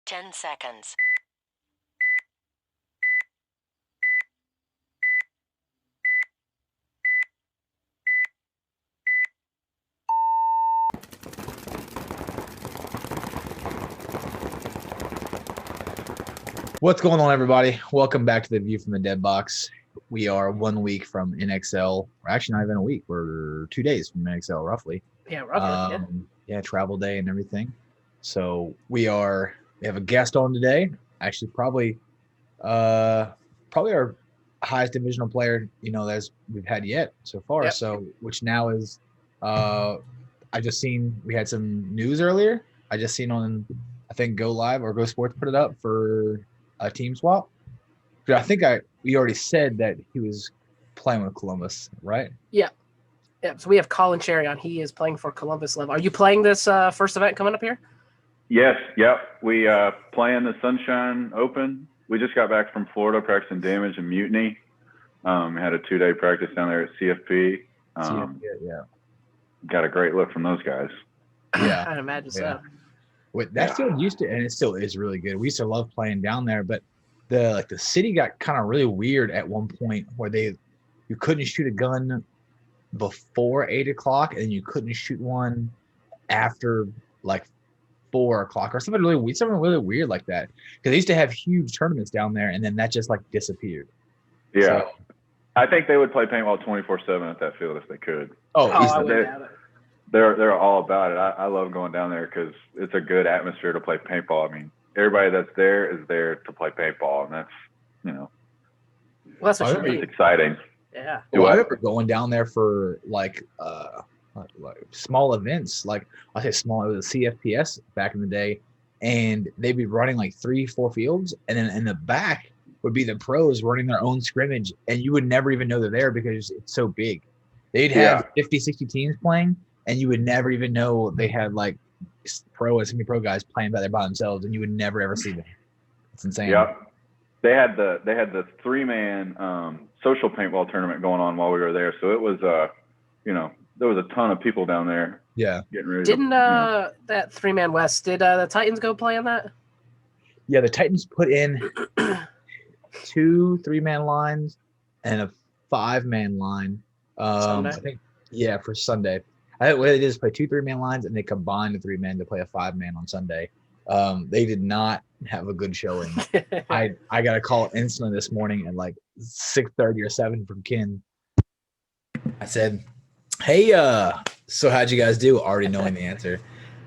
10 seconds. What's going on, everybody? Welcome back to the View from the Dead Box. We are 1 week from NXL. We're actually not even a week. We're 2 days from NXL, roughly. Yeah, roughly. Yeah, travel day and everything. So we have a guest on today. Actually, probably our highest divisional player, as we've had yet so far. Yep. So, which now is, I just seen we had some news earlier. I just seen on, I think Go Live or Go Sports put it up for a team swap. But I think we already said that he was playing with Columbus, right? Yeah. So we have Collin Cherry on. He is playing for Columbus Level. Are you playing this first event coming up here? Yes. Yep. We playing the Sunshine Open. We just got back from Florida practicing damage and mutiny. We had a 2-day practice down there at CFP. Yeah. Got a great look from those guys. Yeah. I'd imagine so. That field used to, and it still is really good. We used to love playing down there, but the city got kind of really weird at one point where you couldn't shoot a gun before 8 o'clock and you couldn't shoot one after like 4 o'clock or something really weird like that. Because they used to have huge tournaments down there, and then that just like disappeared. Yeah, so, I think they would play paintball 24/7 at that field if they could. I wouldn't doubt it. They're all about it. I love going down there because it's a good atmosphere to play paintball. I mean, everybody that's there is there to play paintball, and that's Well, that's what you need. It's exciting. Yeah. Well, I remember going down there for like small events. Like I say small, it was a CFPS back in the day, and they'd be running like 3-4 fields, and then in the back would be the pros running their own scrimmage, and you would never even know they're there because it's so big. They'd have 50, 60 teams playing, and you would never even know they had like pro and semi-pro guys playing there by themselves, and you would never ever see them. It's insane. Yep. They had the 3-man social paintball tournament going on while we were there, so it was there was a ton of people down there. Yeah. Getting ready. Didn't that 3-man West? Did the Titans go play in that? Yeah, the Titans put in 2 3-man lines and a 5-man line. I think for Sunday. I think what they did is play 2 3-man lines, and they combined the 3-man to play a 5-man on Sunday. They did not have a good showing. I got a call instantly this morning at like 6:30 or 7 from Ken. I said, "Hey, so how'd you guys do?" Already knowing the answer,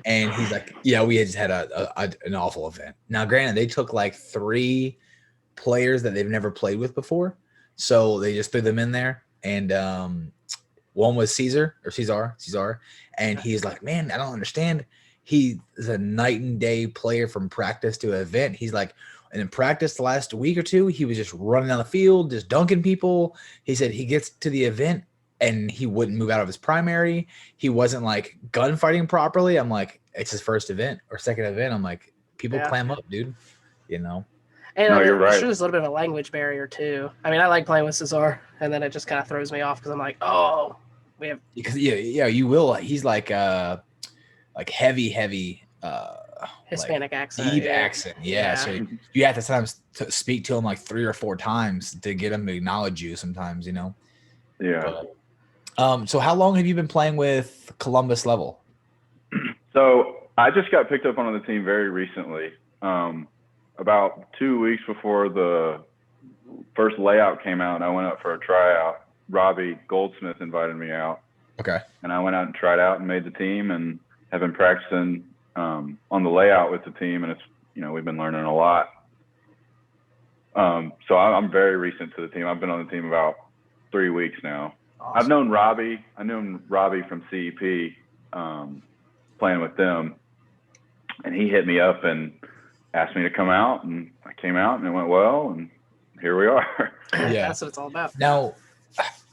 and he's like, "Yeah, we just had an awful event." Now, granted, they took like 3 players that they've never played with before, so they just threw them in there, and one was Caesar, and he's like, "Man, I don't understand. He is a night and day player from practice to event." He's like, and in practice the last week or 2, he was just running down the field, just dunking people. He said he gets to the event and he wouldn't move out of his primary. He wasn't like gunfighting properly. I'm like, it's his first event or second event. I'm like, people clam up, dude. And you're right. There's a little bit of a language barrier too. I mean, I like playing with Cesar, and then it just kind of throws me off because I'm like, oh, we have because you will. He's like heavy Hispanic like accent, deep accent. Yeah, so you have to sometimes speak to him like 3 or 4 times to get him to acknowledge you. Sometimes, Yeah. But, so how long have you been playing with Columbus Level? So I just got picked up on the team very recently. About 2 weeks before the first layout came out, and I went up for a tryout. Robbie Goldsmith invited me out. Okay. And I went out and tried out and made the team, and have been practicing on the layout with the team, and it's we've been learning a lot. So I'm very recent to the team. I've been on the team about 3 weeks now. Awesome. I've known Robbie. I knew Robbie from CEP, playing with them, and he hit me up and asked me to come out, and I came out, and it went well, and here we are. Yeah, that's what it's all about. Now,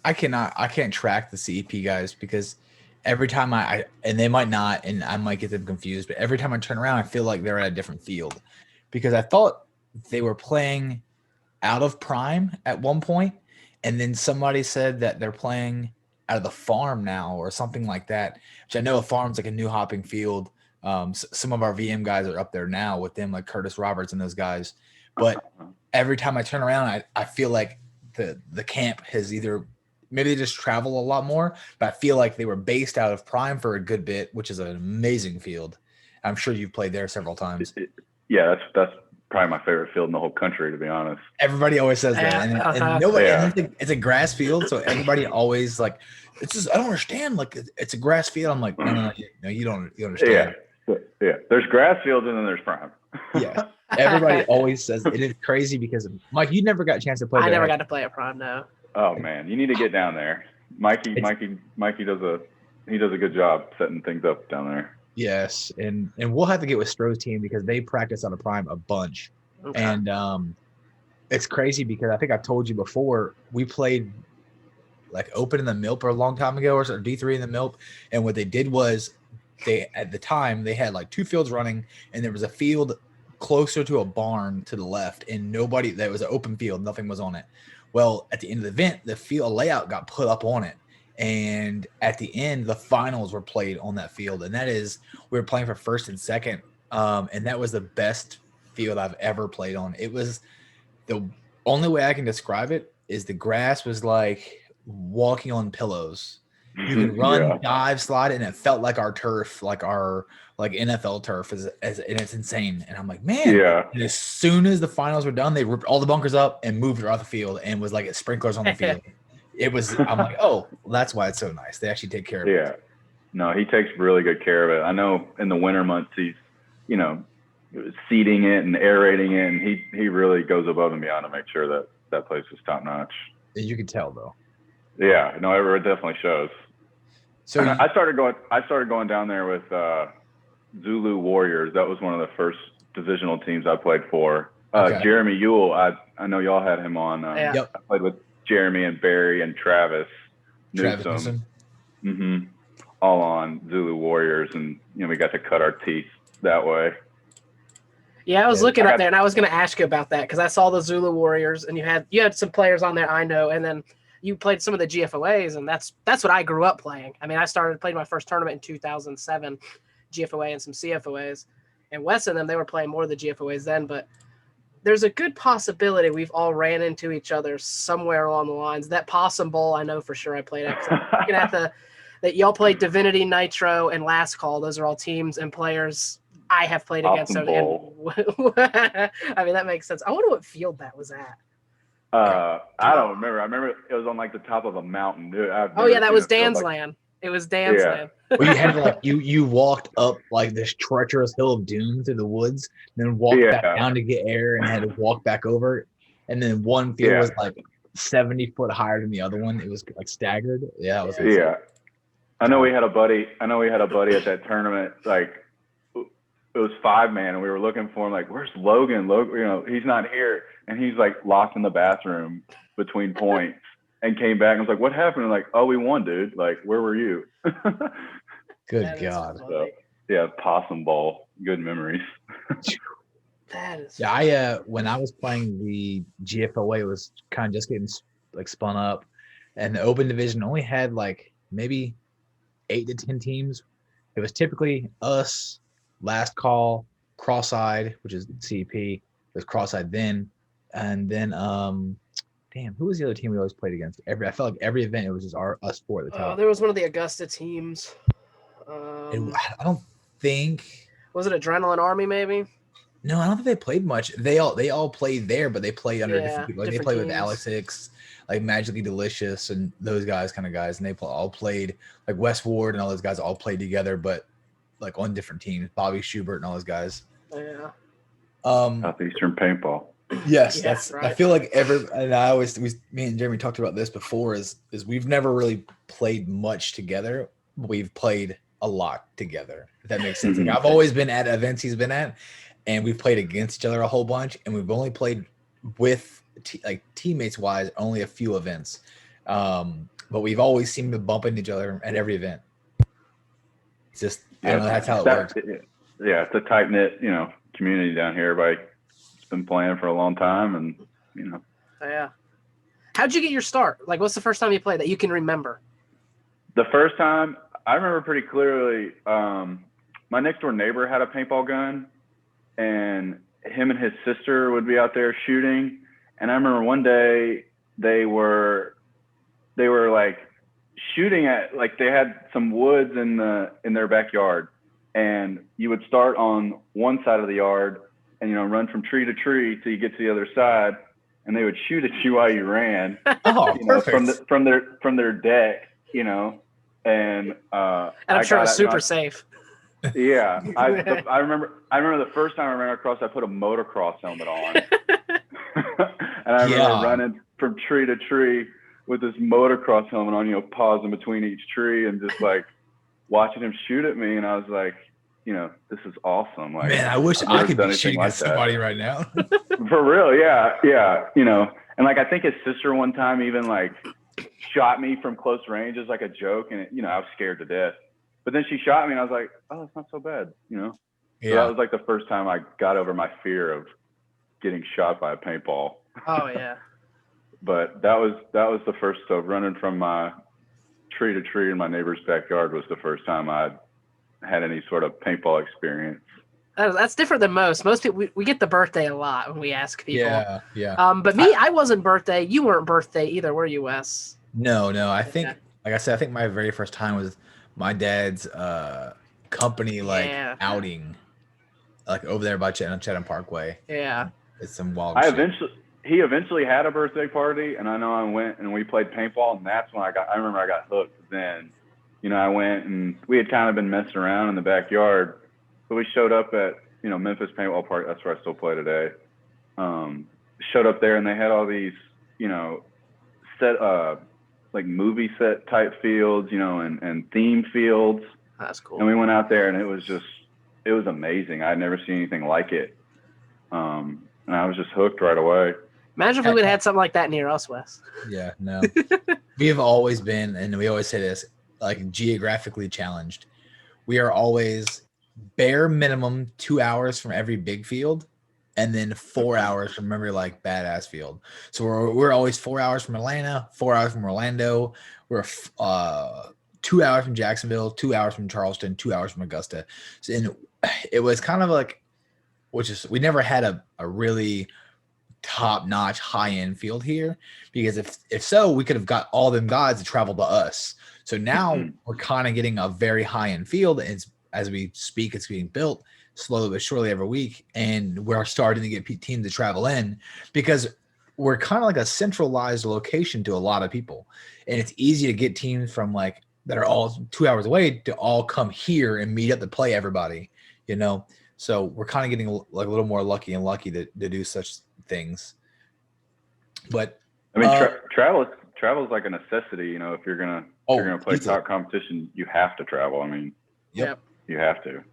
I can't track the CEP guys because every time and they might not, and I might get them confused, but every time I turn around, I feel like they're at a different field because I thought they were playing out of Prime at one point, and then somebody said that they're playing out of the farm now or something like that, which I know a farm's like a new hopping field, Some of our VM guys are up there now with them, like Curtis Roberts and those guys. But every time I turn around, I feel like the camp has either maybe they just travel a lot more, but I feel like they were based out of Prime for a good bit, which is an amazing field. I'm sure you've played there several times. Yeah, that's probably my favorite field in the whole country, to be honest. Everybody always says that, and nobody. Yeah. And it's a grass field, so everybody always like. It's just I don't understand. Like it's a grass field. I'm like, no, you don't understand. Yeah. There's grass fields and then there's Prime. Yeah, everybody always says it is crazy because Mike, you never got a chance to play. I never got to play at Prime. No. Oh man, you need to get down there. Mikey does a good job setting things up down there. Yes, and we'll have to get with Stroh's team because they practice on a Prime a bunch, and it's crazy because I think I've told you before we played like Open in the MILP a long time ago or D3 in the MILP, and what they did was at the time they had like 2 fields running, and there was a field closer to a barn to the left, and that was an open field, nothing was on it. Well, at the end of the event, the field layout got put up on it. And at the end, the finals were played on that field. And that is, we were playing for first and second. And that was the best field I've ever played on. It was the only way I can describe it is the grass was like walking on pillows. You could run, dive, slide, and it felt like our turf, like our NFL turf and it's insane. And I'm like, man. Yeah. And as soon as the finals were done, they ripped all the bunkers up and moved her off the field and was like sprinklers on the field. I'm like, oh, well, that's why it's so nice. They actually take care of it. Yeah. No, he takes really good care of it. I know in the winter months he's, seeding it and aerating it, and he really goes above and beyond to make sure that place is top notch. You can tell though. Yeah, no, it definitely shows. So I started going down there with Zulu Warriors. That was one of the first divisional teams I played for. Jeremy Ewell, I know y'all had him on. I played with Jeremy and Barry and Travis Newsom. All on Zulu Warriors, and we got to cut our teeth that way. Yeah, I was looking up there, and I was going to ask you about that because I saw the Zulu Warriors, and you had some players on there I know, and then you played some of the GFOAs, and that's what I grew up playing. I mean, I played my first tournament in 2007, GFOA and some CFOAs, and Wes and them, they were playing more of the GFOAs then, but there's a good possibility we've all ran into each other somewhere along the lines. That Possum Bowl, I know for sure I played at. I'm looking at that y'all played Divinity, Nitro, and Last Call. Those are all teams and players I have played against. I mean, that makes sense. I wonder what field that was at. I don't remember. I remember it was on like the top of a mountain. That was Dan's land. It was Dan's land. Well, you had you walked up like this treacherous hill of doom through the woods, and then walked back down to get air, and had to walk back over. And then one field was like 70 foot higher than the other one. It was like staggered. Yeah, it was insane. Yeah. I know we had a buddy at that tournament. Like it was 5-man, and we were looking for him. Like, where's Logan? He's not here, and he's like locked in the bathroom between points. And came back and was like, "What happened?" And like, "Oh, we won, dude. Like, where were you?" Good God. So, yeah, Possum Bowl. Good memories. That is. Yeah, when I was playing the GFOA, it was kind of just getting like spun up, and the Open Division only had like maybe 8 to 10 teams. It was typically us, Last Call, Cross-Eyed, which is CEP. It was Cross-Eyed then, and then damn, who was the other team we always played against? I felt like every event it was just us 4 at the top. There was one of the Augusta teams. I don't think. Was it Adrenaline Army? Maybe. No, I don't think they played much. They all played there, but they played under different people. Like they played with Alex Hicks, like Magically Delicious, and those guys, and they all played like Wes Ward and all those guys all played together, but like on different teams. Bobby Schubert and all those guys. Yeah. Southeastern Paintball. Yes, that's right. I feel like me and Jeremy talked about this before is we've never really played much together. But we've played a lot together. If that makes sense. Like I've always been at events he's been at, and we've played against each other a whole bunch, and we've only played with teammates wise only a few events. But we've always seemed to bump into each other at every event. It's just I don't know, that's how it works. Yeah, it's a tight knit, community down here. Everybody's been playing for a long time, and Yeah. How'd you get your start? Like, what's the first time you played that you can remember? The first time I remember pretty clearly. my next door neighbor had a paintball gun, and him and his sister would be out there shooting. And I remember one day they were like shooting at, like, they had some woods in their backyard, and you would start on one side of the yard and, you know, run from tree to tree till you get to the other side, and they would shoot at you while you ran. Oh, you know, perfect. from their deck, you know. And I'm sure it's super safe. Yeah, I remember the first time I ran across, I put a motocross helmet on, and I remember running from tree to tree with this motocross helmet on, you know, pausing between each tree and just like watching him shoot at me, and I was like, you know, this is awesome. Like, man, I wish I could be shooting at somebody right now. For real, yeah, you know. And like, I think his sister one time even like shot me from close range as like a joke, and you know, I was scared to death. But then she shot me, and I was like, oh, it's not so bad, you know. Yeah. So that was like the first time I got over my fear of getting shot by a paintball. Oh yeah. But that was the first. So running from my tree to tree in my neighbor's backyard was the first time I'd had any sort of paintball experience. That's different than most. Most people, we get the birthday a lot when we ask people. Yeah. But me, I wasn't birthday. You weren't birthday either, were you, Wes? No. I think, like I said, I think my very first time was my dad's company outing, like over there by Chatham Parkway. Yeah. It's some wild He eventually had a birthday party, and I know I went and we played paintball, and that's when I remember I got hooked then. You know, I went and we had kind of been messing around in the backyard, but we showed up at, you know, Memphis Paintball Park. That's where I still play today. Showed up there, and they had all these, you know, set like movie set type fields, you know, and theme fields. That's cool. And we went out there, and it was amazing. I'd never seen anything like it. And I was just hooked right away. Imagine if we would have had something like that near us, Wes. Yeah, no. We have always been, and we always say this, like geographically challenged. We are always bare minimum 2 hours from every big field, and then 4 hours from every like badass field. So we're always 4 hours from Atlanta, 4 hours from Orlando. We're 2 hours from Jacksonville, 2 hours from Charleston, 2 hours from Augusta. And it was kind of like, we never had a really top-notch high-end field here, because if so, we could have got all them guys to travel to us. So now we're kind of getting a very high-end field, and as we speak, it's being built slowly but surely every week, and we're starting to get teams to travel in because we're kind of like a centralized location to a lot of people, and it's easy to get teams from like that are all 2 hours away to all come here and meet up to play everybody, you know. So we're kind of getting like a little more lucky to do such things. But I mean, travel is like a necessity, you know. If you're gonna play top competition, you have to travel. I mean, yep. You have to.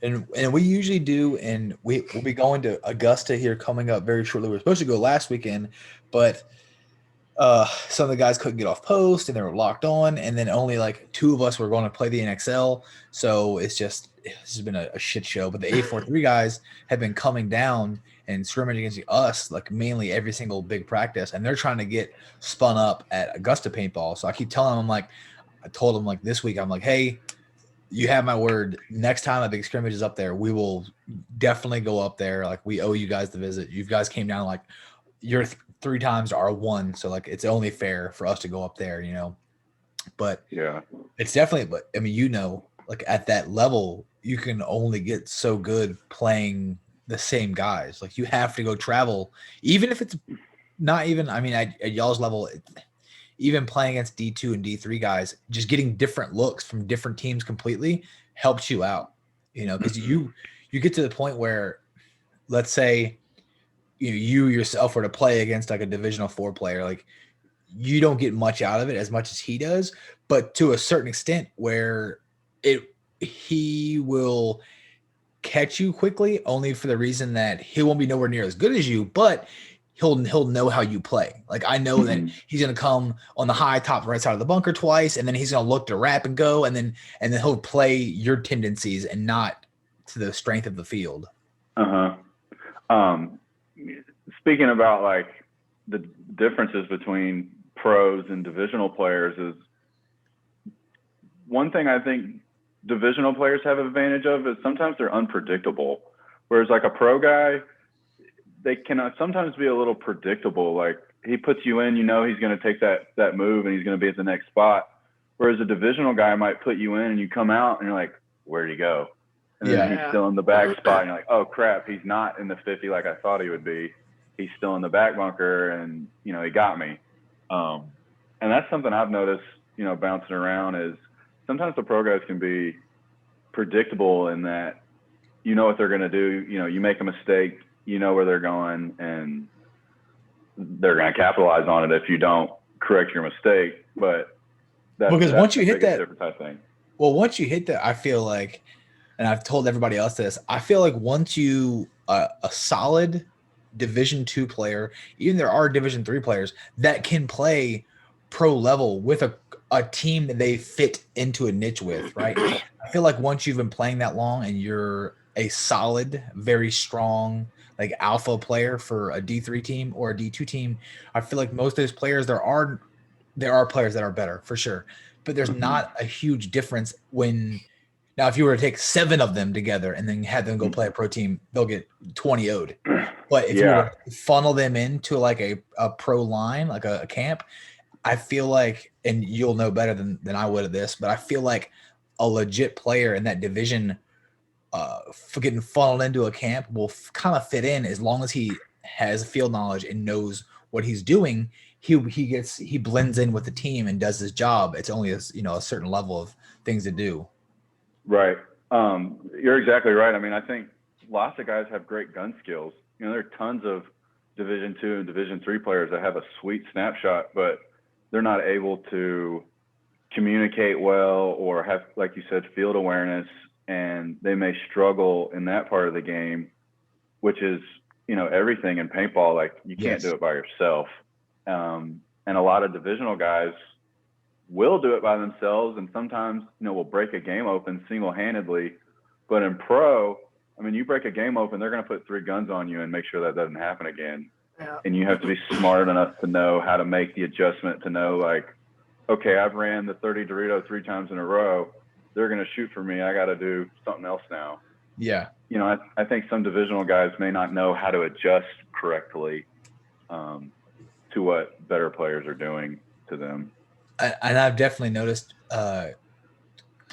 And we usually do, and we'll be going to Augusta here coming up very shortly. We were supposed to go last weekend, but some of the guys couldn't get off post and they were locked on, and then only like 2 of us were going to play the NXL. So it's just been a shit show. But the A43 guys have been coming down and scrimmaging against us like mainly every single big practice, and they're trying to get spun up at Augusta paintball. So I keep telling them, I told them like this week, I'm like, hey, you have my word. Next time a big scrimmage is up there, we will definitely go up there. Like, we owe you guys the visit. You guys came down like you're 3 times to our 1, so like it's only fair for us to go up there, you know. But yeah, it's definitely. But I mean, you know, like at that level, you can only get so good playing the same guys. Like, you have to go travel, even if it's not even. I mean, at y'all's level, even playing against D2 and D3 guys, just getting different looks from different teams completely helps you out, you know, because you get to the point where, let's say, you yourself were to play against like a Divisional 4 player, like you don't get much out of it as much as he does, but to a certain extent where he will catch you quickly, only for the reason that he won't be nowhere near as good as you, but he'll know how you play. Like, I know that he's going to come on the high top right side of the bunker twice, and then he's going to look to wrap and go, and then he'll play your tendencies and not to the strength of the field. Speaking about like the differences between pros and divisional players, is one thing I think divisional players have an advantage of is sometimes they're unpredictable. Whereas like a pro guy, they can sometimes be a little predictable. Like he puts you in, you know, he's going to take that move and he's going to be at the next spot. Whereas a divisional guy might put you in and you come out and you're like, where'd he go? And then he's still in the back spot and you're like, oh crap, he's not in the 50 like I thought he would be. He's still in the back bunker and, you know, he got me. And that's something I've noticed, you know, bouncing around is sometimes the pro guys can be predictable in that you know what they're going to do. You know, you make a mistake, you know where they're going, and they're going to capitalize on it if you don't correct your mistake. But that's once you hit that different type thing. Well, once you hit that, I feel like, and I've told everybody else this, I feel like once you a solid Division II player, even there are Division III players that can play pro level with a team that they fit into a niche with, right? I feel like once you've been playing that long and you're a solid, very strong, like alpha player for a D3 team or a D2 team, I feel like most of those players, there are players that are better for sure, but there's not a huge difference when. Now, if you were to take 7 of them together and then have them go play a pro team, they'll get 20 owed. But if you were to funnel them into like a pro line, like a camp, I feel like, and you'll know better than I would of this, but I feel like a legit player in that division for getting funneled into a camp will kind of fit in as long as he has field knowledge and knows what he's doing. He blends in with the team and does his job. It's only a certain level of things to do. Right. You're exactly right. I mean, I think lots of guys have great gun skills. You know, there are tons of Division II and Division III players that have a sweet snapshot, but they're not able to communicate well or have, like you said, field awareness, and they may struggle in that part of the game, which is, you know, everything in paintball. Like you can't do it by yourself. And a lot of divisional guys will do it by themselves, and sometimes, you know, will break a game open single-handedly. But in pro, I mean, you break a game open, they're going to put 3 guns on you and make sure that doesn't happen again. Yeah. And you have to be smart enough to know how to make the adjustment, to know, like, okay, I've ran the 30 Dorito 3 times in a row. They're going to shoot for me. I got to do something else now. Yeah. You know, I think some divisional guys may not know how to adjust correctly to what better players are doing to them. And I've definitely noticed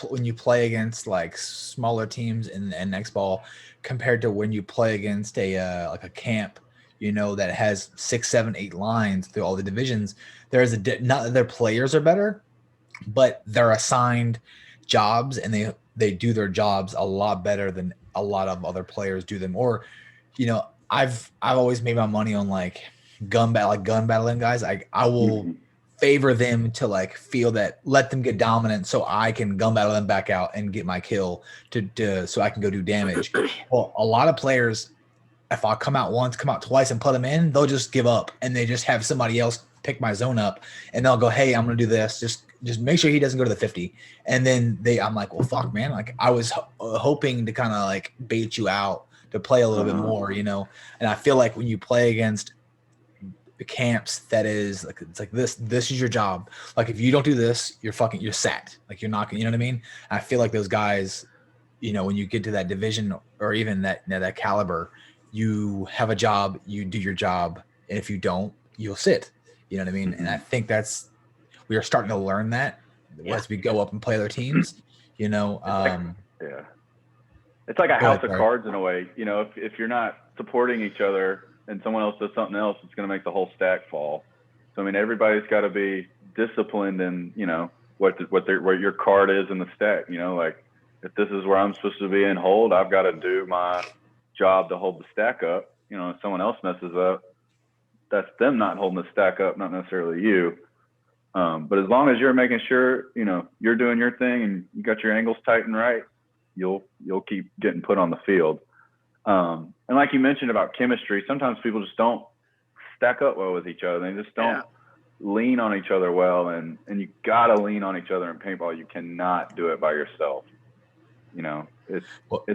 when you play against like smaller teams in NXL compared to when you play against a like a camp, you know, that has 6, 7, 8 lines through all the divisions. There's not that their players are better, but they're assigned jobs and they do their jobs a lot better than a lot of other players do them. Or, you know, I've always made my money on like gun battling guys. I will favor them to like feel that, let them get dominant so I can gun battle them back out and get my kill to so I can go do damage. Well, a lot of players, if I come out once, come out twice and put them in, they'll just give up and they just have somebody else pick my zone up and they'll go, hey, I'm going to do this. Just make sure he doesn't go to the 50. And then I'm like, well, fuck, man. Like I was hoping to kind of like bait you out to play a little bit more, you know? And I feel like when you play against the camps, that is like, it's like this is your job. Like if you don't do this, you're sacked. Like you're not, you know what I mean? I feel like those guys, you know, when you get to that division or even that caliber, you have a job, you do your job. And if you don't, you'll sit, you know what I mean? And I think we are starting to learn that as we go up and play other teams, you know? It's like a house of cards in a way, you know, if you're not supporting each other and someone else does something else, it's going to make the whole stack fall. So, I mean, everybody's got to be disciplined in, you know, where your card is in the stack, you know, like if this is where I'm supposed to be in hold, I've got to do my job to hold the stack up. You know, if someone else messes up, that's them not holding the stack up, not necessarily you. But as long as you're making sure, you know, you're doing your thing and you got your angles tight and right, you'll keep getting put on the field. And like you mentioned about chemistry, sometimes people just don't stack up well with each other. They just don't lean on each other well. And you got to lean on each other in paintball. You cannot do it by yourself. You know, it's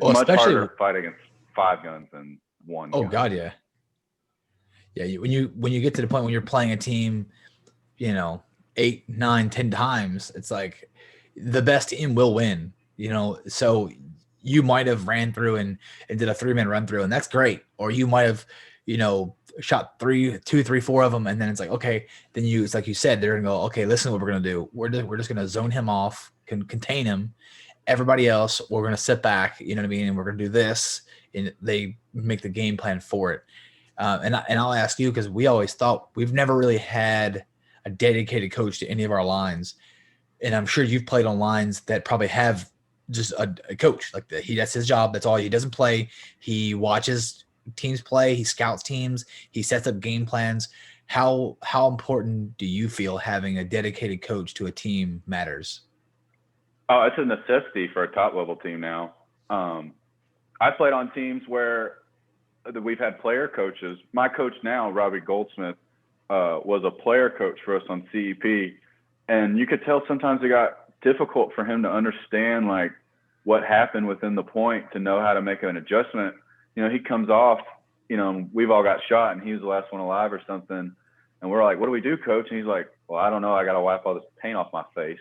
much harder to fight against 5 guns than 1 gun. Oh, God, yeah. Yeah, when you get to the point when you're playing a team, you know, 8, 9, 10 times, it's like the best team will win. So you might have ran through and did a 3-man run through, and that's great. Or you might have, shot 2, 3, 4 of them, and then it's like, okay, then it's like you said, they're gonna go, okay, listen, what we're gonna do. We're just gonna zone him off, contain him. Everybody else, we're gonna sit back, you know what I mean, and we're gonna do this, and they make the game plan for it. And I'll ask you, because we always thought we've never really had a dedicated coach to any of our lines, and I'm sure you've played on lines that probably have just a coach like that. That's his job. That's all. He doesn't play. He watches teams play. He scouts teams. He sets up game plans. How important do you feel having a dedicated coach to a team matters? Oh, it's a necessity for a top level team now. I played on teams where we've had player coaches. My coach now, Robbie Goldsmith, was a player coach for us on CEP, and you could tell sometimes it got difficult for him to understand like what happened within the point to know how to make an adjustment. He comes off, we've all got shot and he was the last one alive or something. And we're like, what do we do, coach? And he's like, well, I don't know. I got to wipe all this paint off my face,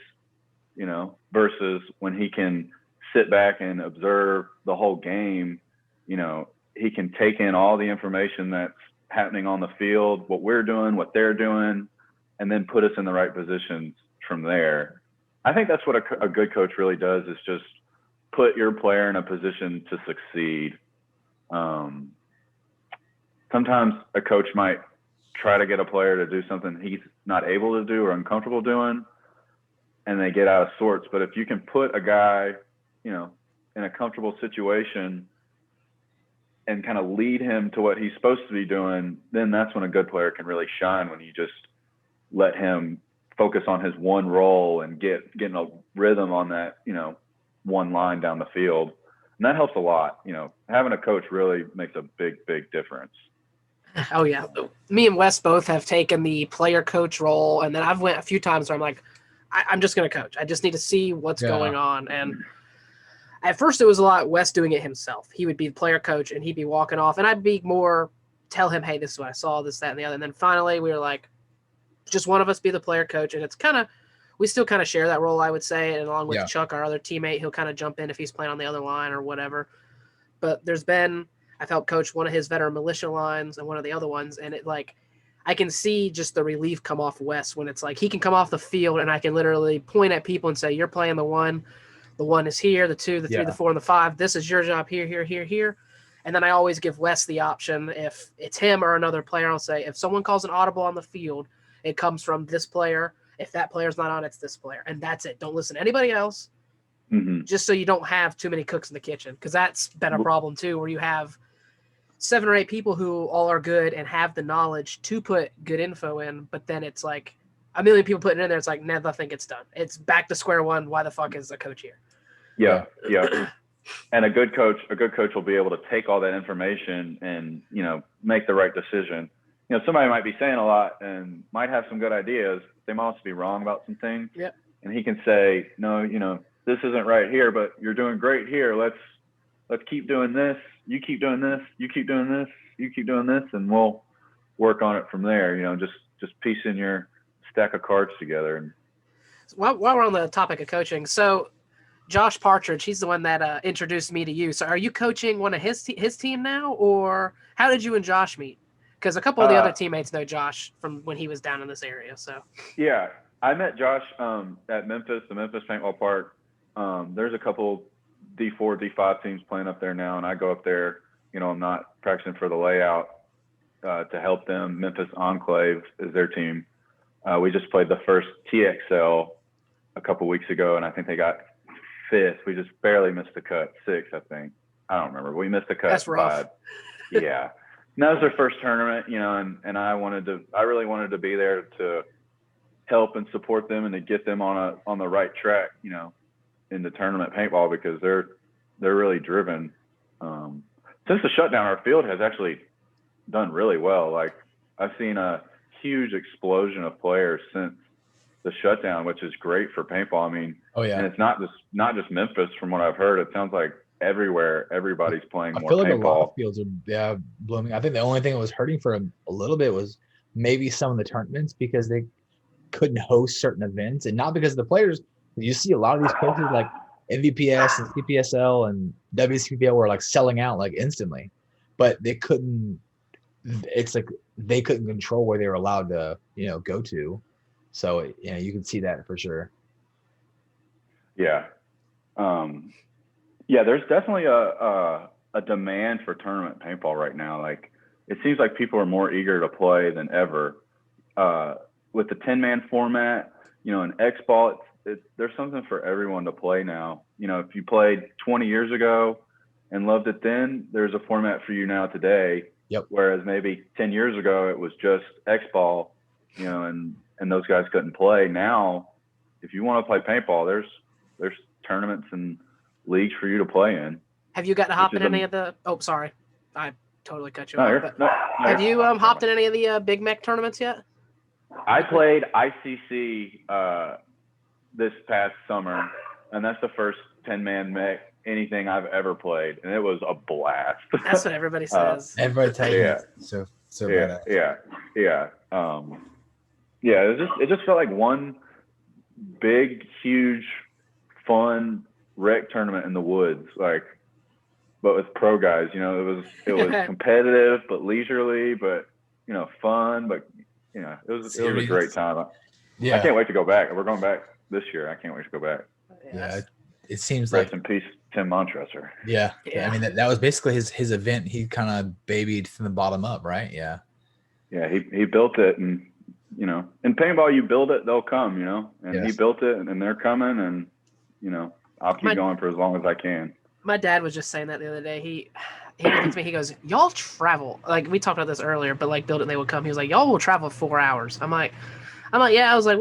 versus when he can sit back and observe the whole game, he can take in all the information that's happening on the field, what we're doing, what they're doing, and then put us in the right positions from there. I think that's what a good coach really does, is just put your player in a position to succeed. Sometimes a coach might try to get a player to do something he's not able to do or uncomfortable doing, and they get out of sorts. But if you can put a guy, in a comfortable situation and kind of lead him to what he's supposed to be doing, then that's when a good player can really shine, when you just let him focus on his one role and getting a rhythm on that, one line down the field. And that helps a lot. Having a coach really makes a big, big difference. Oh yeah. Me and Wes both have taken the player coach role. And then I've went a few times where I'm like, I'm just going to coach. I just need to see what's going on. And at first it was a lot Wes doing it himself. He would be the player coach and he'd be walking off, and I'd be more tell him, hey, this is what I saw, this, that, and the other. And then finally we were like, just one of us be the player coach. And it's we still kind of share that role, I would say. And along with Chuck, our other teammate, he'll kind of jump in if he's playing on the other line or whatever. But I've helped coach one of his veteran militia lines and one of the other ones. And I can see just the relief come off Wes when it's like he can come off the field and I can literally point at people and say, you're playing the 1. The 1 is here, the 2, the 3, the 4, and the 5. This is your job here, here, here, here. And then I always give Wes the option. If it's him or another player, I'll say, if someone calls an audible on the field, it comes from this player. If that player's not on, it's this player. And that's it. Don't listen to anybody else. Mm-hmm. Just so you don't have too many cooks in the kitchen. Because that's been a problem too, where you have 7 or 8 people who all are good and have the knowledge to put good info in. But then it's like a million people putting it in there. It's like, nothing gets done. It's back to square one. Why the fuck is a coach here? Yeah. And a good coach will be able to take all that information and, make the right decision. Somebody might be saying a lot and might have some good ideas. They might also be wrong about some things. Yeah. And he can say, no, this isn't right here, but you're doing great here. Let's keep doing this. You keep doing this. You keep doing this. You keep doing this, and we'll work on it from there. Just piecing your stack of cards together. And while we're on the topic of coaching, so Josh Partridge, he's the one that introduced me to you. So are you coaching one of his team now, or how did you and Josh meet? Because a couple of the other teammates know Josh from when he was down in this area. So yeah, I met Josh at Memphis, the Memphis Paintball Park. There's a couple D4, D5 teams playing up there now, and I go up there. I'm not practicing for the layout to help them. Memphis Enclave is their team. We just played the first TXL a couple weeks ago, and I think they got 5th. We just barely missed the cut. 6th, I think. I don't remember. We missed the cut. That's rough. Yeah. And that was their first tournament, and I really wanted to be there to help and support them and to get them on the right track, in the tournament paintball, because they're really driven. Since the shutdown, our field has actually done really well. Like, I've seen a huge explosion of players since the shutdown, which is great for paintball. I mean, and it's not just Memphis. From what I've heard, it sounds like everywhere, everybody's playing more paintball. I feel like a lot of fields are blooming. I think the only thing that was hurting for a little bit was maybe some of the tournaments, because they couldn't host certain events, and not because of the players. You see a lot of these coaches, like MVPS and CPSL and WCPL were like selling out like instantly, but they couldn't. It's like they couldn't control where they were allowed to, go to. So you can see that for sure. Yeah, there's definitely a demand for tournament paintball right now. Like it seems like people are more eager to play than ever. With the 10-man format, in X-Ball, there's something for everyone to play now. If you played 20 years ago and loved it then, there's a format for you now today. Yep. Whereas maybe 10 years ago it was just X-Ball, and those guys couldn't play. Now, if you want to play paintball, there's tournaments and leagues for you to play in. Have you got to hop in any of the? Oh, sorry, I totally cut you off. Have you hopped in any of the Big Mech tournaments yet? I played ICC this past summer, and that's the first 10-man mech anything I've ever played, and it was a blast. That's what everybody says. Everybody tells you. So yeah. It just felt like one big, huge, fun rec tournament in the woods, like, but with pro guys. It was competitive but leisurely, but fun, but it was a great time. Yeah, I can't wait to go back. We're going back this year. I can't wait to go back. Yeah, it seems Rest like in peace, Tim Montresor. Yeah. I mean that was basically his event. He kind of babied from the bottom up, right? Yeah. Yeah, he built it, and in paintball you build it, they'll come. And yes. He built it, and they're coming, and I'll keep going for as long as I can. My dad was just saying that the other day. He looked at me. He goes, "Y'all travel." Like we talked about this earlier, but like build it, they will come. He was like, "Y'all will travel 4 hours." I'm like, yeah. I was like,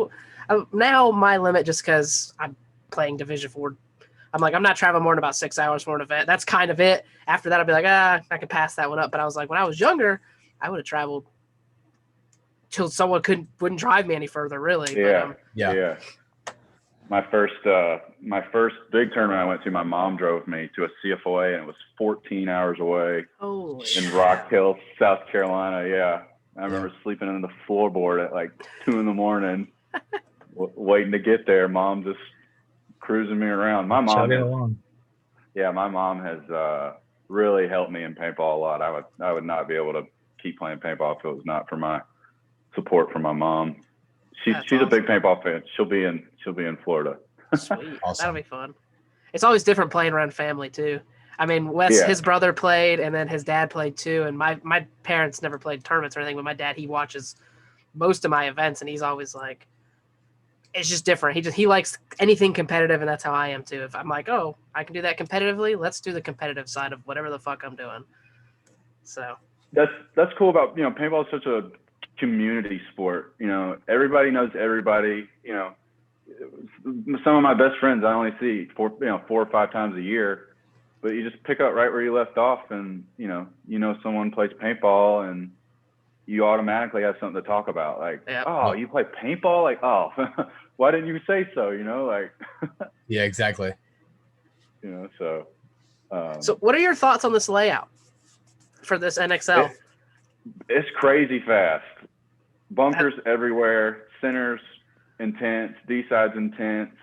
now my limit, just because I'm playing Division 4. I'm like, I'm not traveling more than about 6 hours for an event. That's kind of it. After that, I'll be like, I can pass that one up. But I was like, when I was younger, I would have traveled till someone wouldn't drive me any further, really. Yeah. But, yeah. My first big tournament I went to, my mom drove me to a CFOA, and it was 14 hours away in Rock Hill, South Carolina. Yeah. I remember sleeping on the floorboard at like 2 a.m, waiting to get there. Mom just cruising me around. My mom has really helped me in paintball a lot. I would not be able to keep playing paintball if it was not for my support from my mom. She's awesome. A big paintball fan. She'll be in Florida. Sweet. Awesome. That'll be fun. It's always different playing around family too. I mean, Wes, his brother played, and then his dad played too. And my parents never played tournaments or anything, but my dad, he watches most of my events, and he's always like, it's just different. He likes anything competitive, and that's how I am too. If I'm like, oh, I can do that competitively, let's do the competitive side of whatever the fuck I'm doing. So that's cool about paintball is such a community sport. Everybody knows everybody. Some of my best friends I only see 4 or 5 times a year, but you just pick up right where you left off, and someone plays paintball, and you automatically have something to talk about. Like, oh, you play paintball? Like, oh, why didn't you say so? Like. Yeah, exactly. So. So, what are your thoughts on this layout for this NXL? It's crazy fast. Bunkers everywhere. Centers intense. D side's intense.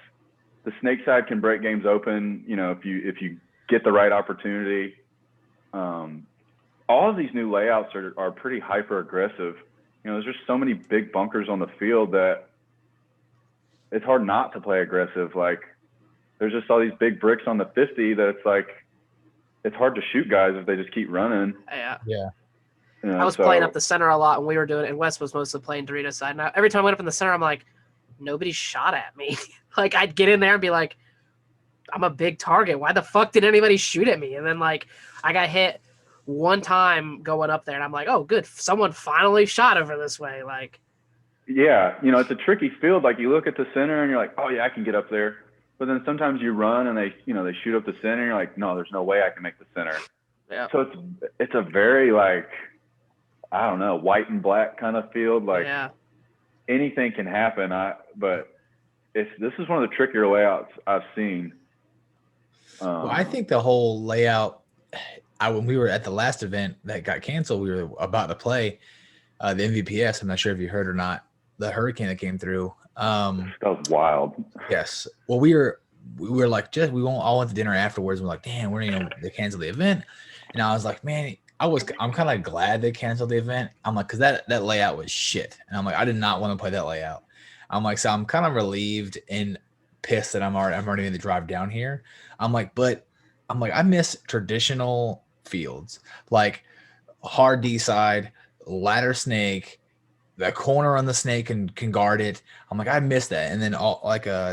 The snake side can break games open. If you get the right opportunity. All of these new layouts are pretty hyper aggressive. There's just so many big bunkers on the field that it's hard not to play aggressive. Like, there's just all these big bricks on the 50 that it's like, it's hard to shoot guys if they just keep running. Yeah. I was playing up the center a lot when we were doing it, and Wes was mostly playing Dorito side. Now, every time I went up in the center, I'm like, nobody shot at me. Like, I'd get in there and be like, I'm a big target. Why the fuck did anybody shoot at me? And then, like, I got hit one time going up there, and I'm like, oh, good. Someone finally shot over this way. Like, yeah, it's a tricky field. Like, you look at the center, and you're like, oh, yeah, I can get up there. But then sometimes you run, and they shoot up the center, and you're like, no, there's no way I can make the center. Yeah. So it's a very, like, I don't know, white and black kind of field. Like, anything can happen. But this is one of the trickier layouts I've seen. Well, I think the whole layout, when we were at the last event that got canceled, we were about to play the MVPS. I'm not sure if you heard or not, the hurricane that came through. That was wild. Yes. Well, we were we were like, we all went to dinner afterwards. And we're like, damn, they canceled the event. And I was like, man, I'm kind of glad they canceled the event. I'm like, because that layout was shit. And I'm like, I did not want to play that layout. I'm like, so I'm kind of relieved and pissed that I'm already in the drive down here. I'm like, I miss traditional fields, like hard D side, ladder snake, the corner on the snake can guard it. I'm like, I miss that. And then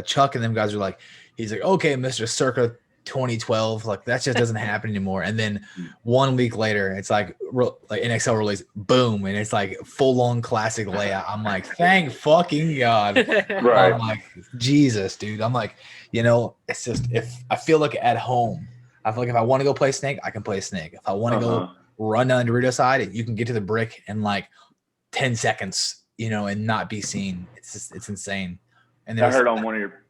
Chuck and them guys are like, he's like, okay, Mr. Circa 2012, like that just doesn't happen anymore. And then 1 week later, it's like NXL release, boom, and it's like full on classic layout. I'm like, thank fucking God. Right. I'm like, Jesus, dude. I'm like, it's just, if I feel like at home, I feel like if I want to go play snake, I can play snake. If I want to go run down Dorito side, you can get to the brick in like 10 seconds, and not be seen. It's insane. And I heard on one of your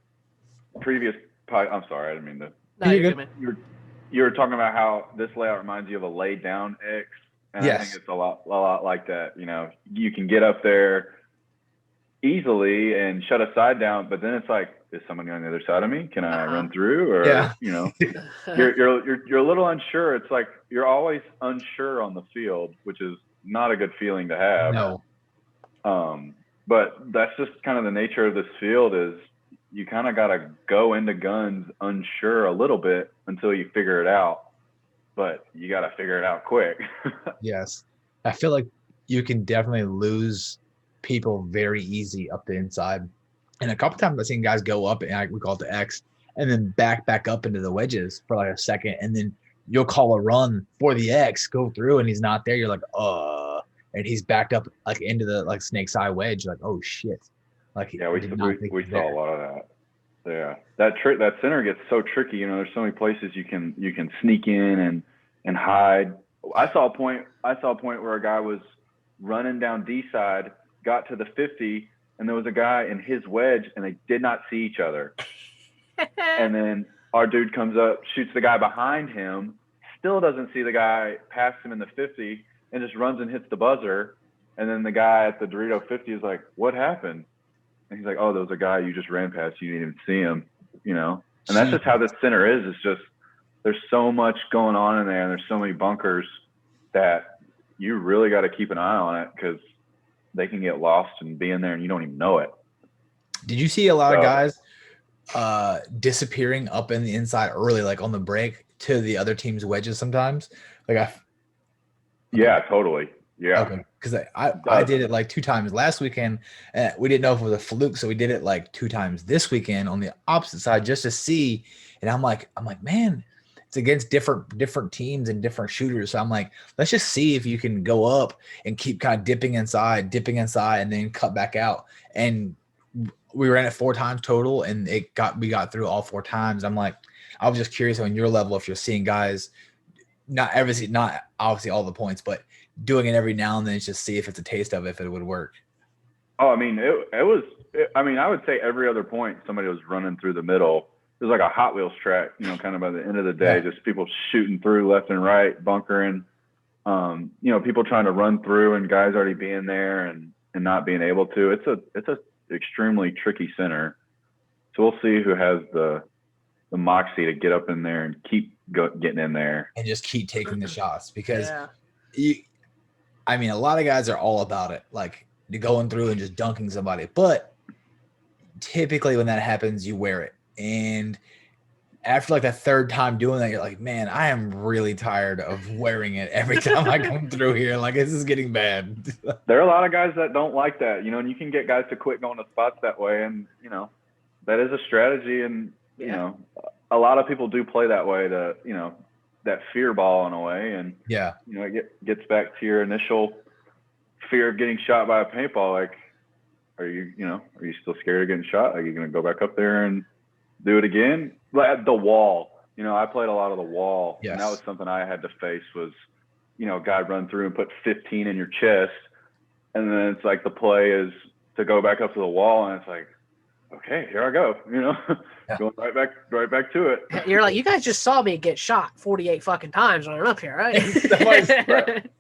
previous I'm sorry, I didn't mean to. No, you're good, man. You were talking about how this layout reminds you of a laid down X, and yes. I think it's a lot like that. You can get up there easily and shut a side down, but then it's like, is someone on the other side of me? Can I run through? Or you're a little unsure. It's like you're always unsure on the field, which is not a good feeling to have. No. But that's just kind of the nature of this field, is you kind of got to go into guns unsure a little bit until you figure it out, but you got to figure it out quick. Yes. I feel like you can definitely lose people very easy up the inside. And a couple times I've seen guys go up, and we call it the X, and then back up into the wedges for like a second, and then you'll call a run for the X, go through, and he's not there. You're like, and he's backed up like into the like snake side wedge. You're like, oh shit. Like, yeah, we saw a lot of that. Yeah, that center gets so tricky. There's so many places you can sneak in and hide. I saw a point where a guy was running down D side, got to the 50, and there was a guy in his wedge, and they did not see each other. And then our dude comes up, shoots the guy behind him, still doesn't see the guy past him in the 50, and just runs and hits the buzzer. And then the guy at the Dorito 50 is like, what happened? And he's like, oh, there was a guy you just ran past. You didn't even see him, And that's just how this center is. It's just there's so much going on in there, and there's so many bunkers that you really got to keep an eye on it, because they can get lost and be in there and you don't even know it. Did you see a lot of guys disappearing up in the inside early, like on the break, to the other team's wedges sometimes? Yeah, totally. Yeah. Okay. Because I did it like 2 times last weekend. We didn't know if it was a fluke, so we did it like 2 times this weekend on the opposite side just to see. And I'm like, man, it's against different teams and different shooters. So I'm like, let's just see if you can go up and keep kind of dipping inside, and then cut back out. And we ran it 4 times total, and we got through all 4 times. I'm like, I was just curious on your level if you're seeing guys not obviously all the points, but doing it every now and then just see if it's a taste of it, if it would work. Oh, I mean, I would say every other point somebody was running through the middle. It was like a Hot Wheels track, kind of by the end of the day, just people shooting through left and right, bunkering, people trying to run through and guys already being there and not being able to. It's a extremely tricky center. So we'll see who has the moxie to get up in there and keep getting in there and just keep taking the shots, because a lot of guys are all about it, like going through and just dunking somebody. But typically when that happens, you wear it. And after like the 3rd time doing that, you're like, man, I am really tired of wearing it every time I come through here. Like, this is getting bad. There are a lot of guys that don't like that, and you can get guys to quit going to spots that way. And, that is a strategy. And, a lot of people do play that way to, that fear ball in a way. And, it gets back to your initial fear of getting shot by a paintball. Like, are you still scared of getting shot? Are you going to go back up there and do it again? Like the wall, I played a lot of the wall. Yes. And that was something I had to face was, a guy run through and put 15 in your chest. And then it's like the play is to go back up to the wall. And it's like, okay, here I go, going right back to it. You're like, you guys just saw me get shot 48 fucking times running up here, right? Right.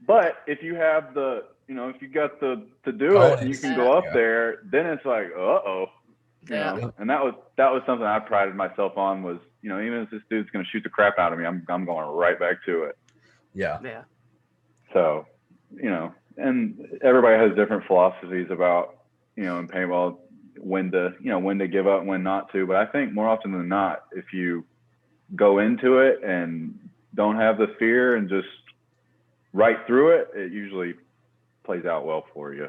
But if you have if you got to do it and you can go up there, then it's like, You know? And that was something I prided myself on was, you know, even if this dude's going to shoot the crap out of me, I'm going right back to it. Yeah. Yeah. So, you know, and everybody has different philosophies about, you know, in paintball, when to give up, when not to. But I think more often than not, if you go into it and don't have the fear and just right through it, it usually plays out well for you.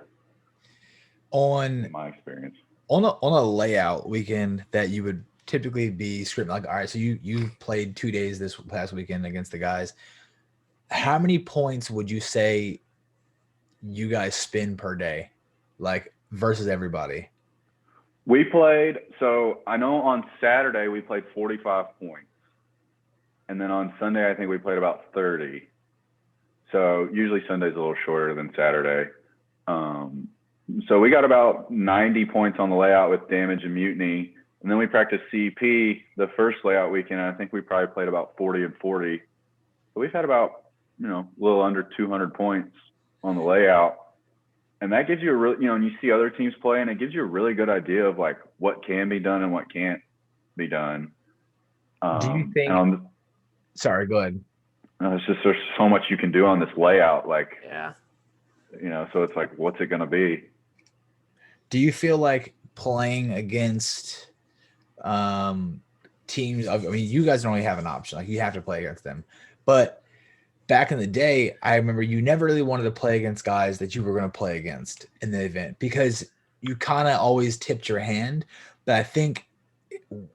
In my experience. On a layout weekend that you would typically be scripting, like, all right, so you played 2 days this past weekend against the guys. How many points would you say you guys spin per day, like versus everybody? We played, so I know on Saturday we played 45 points. And then on Sunday, I think we played about 30. So usually Sunday's a little shorter than Saturday. So we got about 90 points on the layout with damage and mutiny. And then we practiced CP the first layout weekend. And I think we probably played about 40 and 40. So we've had about, you know, a little under 200 points on the layout. And that gives you a really, you know, and you see other teams play, and it gives you a really good idea of like what can be done and what can't be done. Do you think? Sorry, go ahead. It's just there's so much you can do on this layout, like, yeah, you know. So it's like, what's it gonna be? Do you feel like playing against teams? I mean, you guys don't really have an option; like you have to play against them. But back in the day, I remember you never really wanted to play against guys that you were going to play against in the event because you kind of always tipped your hand. But I think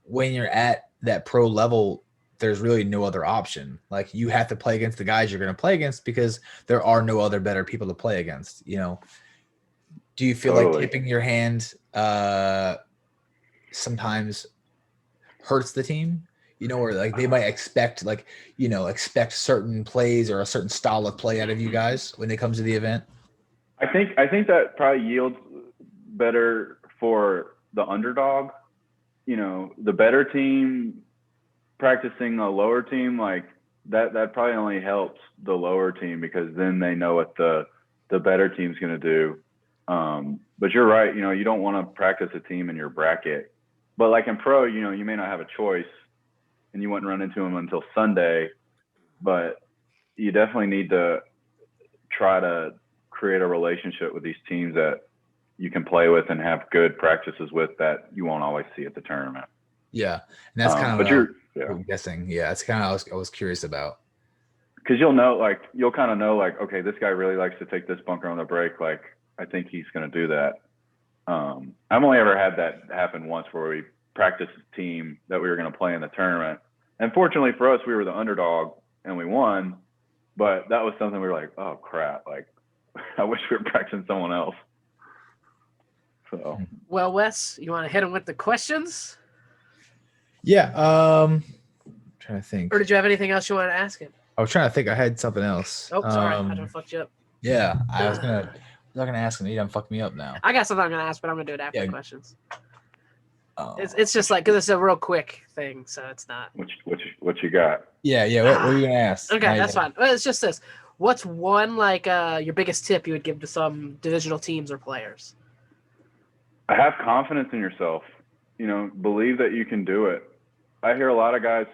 when you're at that pro level, there's really no other option. Like you have to play against the guys you're going to play against because there are no other better people to play against, you know? Do you feel like tipping your hand sometimes hurts the team, you know, or like they might expect like, you know, expect certain plays or a certain style of play out of you guys when it comes to the event? I think that probably yields better for the underdog, you know, the better team practicing a lower team, like that probably only helps the lower team because then they know what the better team's going to do. But you're right, you know, you don't want to practice a team in your bracket, but like in pro, you know, you may not have a choice and you wouldn't run into them until Sunday, but you definitely need to try to create a relationship with these teams that you can play with and have good practices with that you won't always see at the tournament. Yeah. And that's kind of what I'm guessing. Yeah. That's kind of I was curious about. Because you'll kind of know, like, okay, this guy really likes to take this bunker on the break. Like, I think he's going to do that. I've only ever had that happen once where we practiced a team that we were going to play in the tournament. And fortunately for us, we were the underdog and we won. But that was something we were like, oh, crap. Like, I wish we were practicing someone else. So. Well, Wes, you want to hit him with the questions? Yeah. I'm trying to think. Or did you have anything else you wanted to ask him? I was trying to think. I had something else. Oh, sorry. I done fucked you up. Yeah. I was not going to ask him. You done fucked me up now. I got something I'm going to ask, but I'm going to do it after the questions. It's just like, because it's a real quick thing, so it's not. What you got? Yeah. What are you going to ask? Okay, that's fine. Well, it's just this. What's one, like, your biggest tip you would give to some divisional teams or players? I have confidence in yourself. You know, believe that you can do it. I hear a lot of guys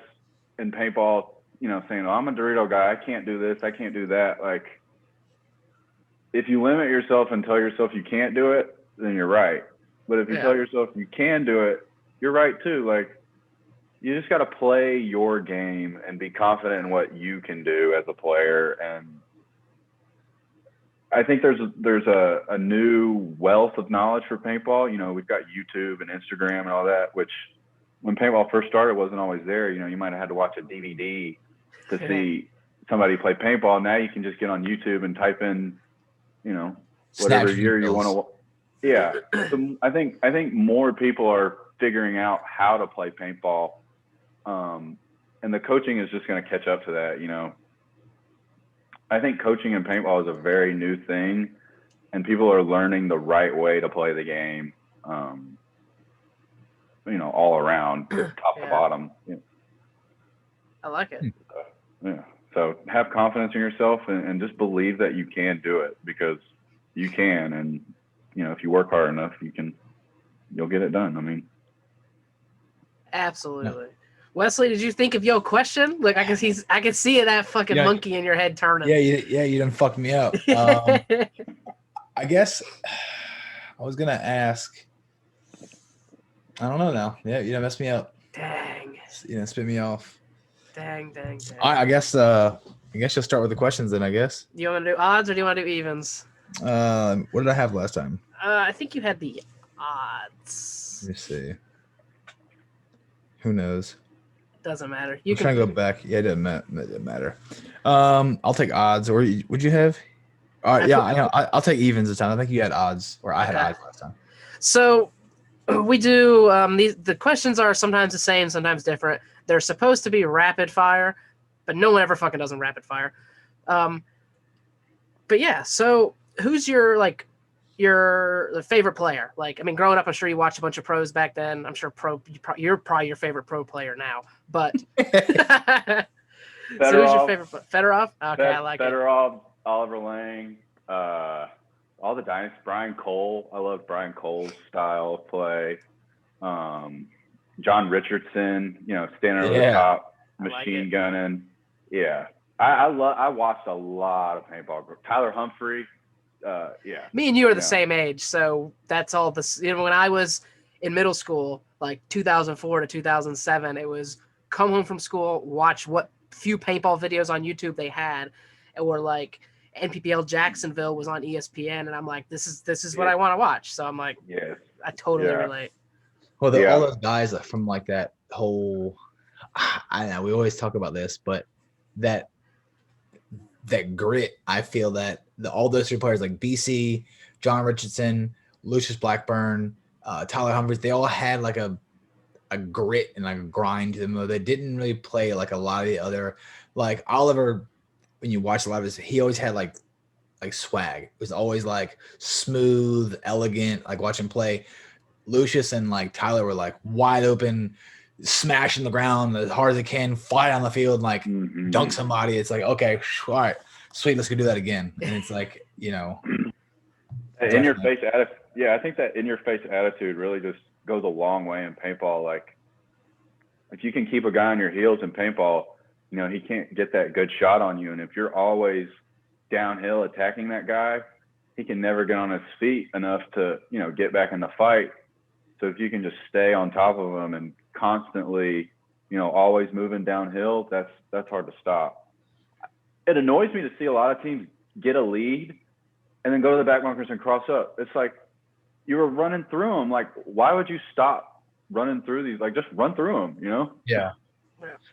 in paintball, you know, saying, oh, I'm a Dorito guy. I can't do this. I can't do that. Like, if you limit yourself and tell yourself you can't do it, then you're right. But if you tell yourself you can do it, you're right too. Like, you just got to play your game and be confident in what you can do as a player. And I think there's a new wealth of knowledge for paintball. You know, we've got YouTube and Instagram and all that, which when paintball first started wasn't always there. You know, you might have had to watch a DVD to see somebody play paintball. Now you can just get on YouTube and type in, you know, whatever year you want to. Yeah. So I think more people are figuring out how to play paintball. And the coaching is just going to catch up to that, you know. I think coaching in paintball is a very new thing, and people are learning the right way to play the game, you know, all around, top to bottom. Yeah. I like it. Yeah. So have confidence in yourself and just believe that you can do it, because you can. And, you know, if you work hard enough, you'll get it done. I mean, Absolutely. No. Wesley, did you think of your question? Like I can see that fucking monkey in your head turning. Yeah, you done fucked me up. I guess I was gonna ask. I don't know now. Yeah, you done messed me up. Dang. You done spit me off. Dang. I guess you'll start with the questions then. I guess. Do you want to do odds or do you want to do evens? What did I have last time? I think you had the odds. Let me see. Who knows? Doesn't matter. I'm trying to go back. Yeah, it doesn't matter. I'll take odds. Or would you have? I know. I'll take evens this time. I think you had odds, or I had odds last time. So we do. The questions are sometimes the same, sometimes different. They're supposed to be rapid fire, but no one ever fucking does them rapid fire. But yeah. So who's your favorite player? Like, I mean, growing up, I'm sure you watched a bunch of pros back then. I'm sure you're probably your favorite pro player now. But so who's your favorite? Fedorov? Okay, I like Fedorov, Oliver Lang, all the dynasty. Brian Cole. I love Brian Cole's style of play. John Richardson, standing over the top, machine gunning. Yeah, I watched a lot of paintball. Tyler Humphrey. Yeah. Me and you are the same age, so that's all this. When I was in middle school, like 2004 to 2007, it was come home from school, watch what few paintball videos on YouTube they had, or like NPPL Jacksonville was on ESPN, and I'm like, this is what I want to watch. So I'm like, I totally relate. Well, all those guys from like that whole, I know we always talk about this, but that grit, I feel that all those three players like BC, John Richardson, Lucius Blackburn, Tyler Humphries, they all had like a grit and like a grind to them, though they didn't really play like a lot of the other, like Oliver, when you watch a lot of his, he always had like swag. It was always like smooth, elegant, like watch him play. Lucius and like Tyler were like wide open, smashing the ground as hard as they can, fly down the field, and like dunk somebody. It's like, okay, all right, sweet, let's go do that again. And it's like, in your face attitude. Yeah, I think that in your face attitude really just goes a long way in paintball. Like if you can keep a guy on your heels in paintball, he can't get that good shot on you. And if you're always downhill attacking that guy, he can never get on his feet enough to, get back in the fight. So if you can just stay on top of him and constantly, always moving downhill, that's hard to stop. It annoys me to see a lot of teams get a lead and then go to the back bunkers and cross up. It's like you were running through them. Like, why would you stop running through these? Like, just run through them, Yeah.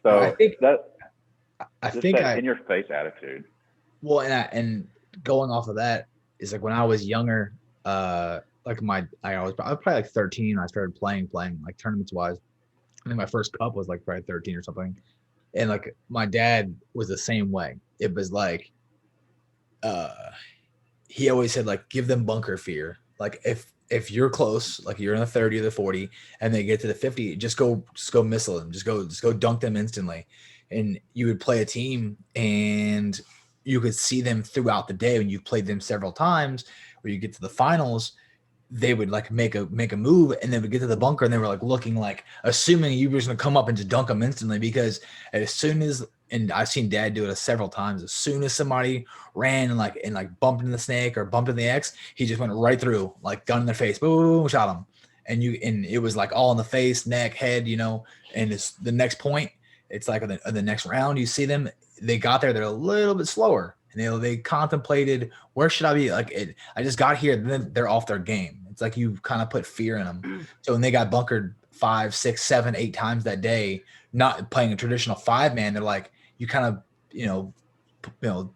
So I think that in your face attitude. Well, and going off of that is like when I was younger, I was probably like 13 when I started playing like tournaments wise. I think my first cup was like probably 13 or something. And like my dad was the same way. It was like he always said like give them bunker fear. Like if you're close, like you're in the 30 or the 40 and they get to the 50, just go missile them. Just go dunk them instantly. And you would play a team and you could see them throughout the day when you've played them several times, where you get to the finals, they would like make a move and they would get to the bunker and they were like looking like assuming you were just gonna come up and just dunk them instantly, because as soon as, and I've seen Dad do it several times, as soon as somebody ran and like bumped into the snake or bumped into the X, he just went right through, like gun in their face, boom, shot him. And it was like all in the face, neck, head, and it's the next point. It's like the next round, you see them, they got there, they're a little bit slower. And they contemplated, where should I be? Like, I just got here, then they're off their game. It's like you kind of put fear in them. So when they got bunkered 5, 6, 7, 8 times that day, not playing a traditional 5-man, they're like, you kind of,